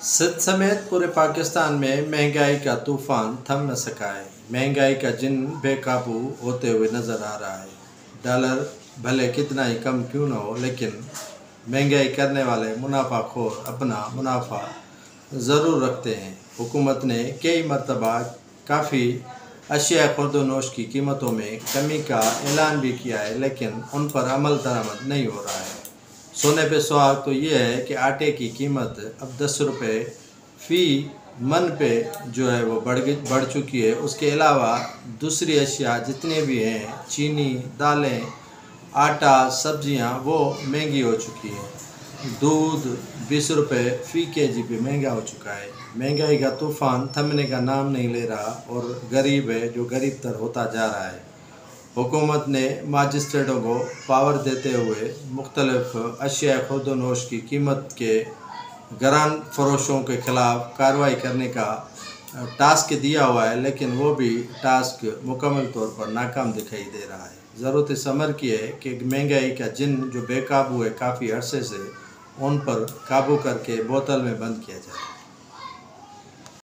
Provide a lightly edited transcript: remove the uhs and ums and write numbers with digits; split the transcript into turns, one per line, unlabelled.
सिंध समेत पूरे पाकिस्तान में महंगाई का तूफान थम न सका है। महंगाई का जिन बेकाबू होते हुए नज़र आ रहा है। डॉलर भले कितना ही कम क्यों न हो, लेकिन महंगाई करने वाले मुनाफाखोर अपना मुनाफा ज़रूर रखते हैं। हुकूमत ने कई मरतबा काफ़ी अशिया खुर्द-ओ-नोश की कीमतों में कमी का ऐलान भी किया है, लेकिन उन पर अमल दरामद नहीं हो रहा है। सोने पे सुहाग तो ये है कि आटे की कीमत अब 10 रुपये फ़ी मन पे जो है वो बढ़ चुकी है। उसके अलावा दूसरी अशिया जितने भी हैं, चीनी, दालें, आटा, सब्जियां, वो महंगी हो चुकी है। दूध 20 रुपये फ़ी केजी पे महंगा हो चुका है। महंगाई का तूफ़ान थमने का नाम नहीं ले रहा और गरीब है जो गरीब तर होता जा रहा है। हुकूमत ने मजिस्ट्रेटों को पावर देते हुए मुख्तलिफ अशिया खुर्द-ओ-नोश की कीमत के गरान फरोशों के ख़िलाफ़ कार्रवाई करने का टास्क दिया हुआ है, लेकिन वो भी टास्क मुकम्मल तौर पर नाकाम दिखाई दे रहा है। ज़रूरत इस अमर की है कि महंगाई का जिन जो बेकाबू है काफ़ी अरसे से, उन पर काबू करके बोतल में बंद किया जाए।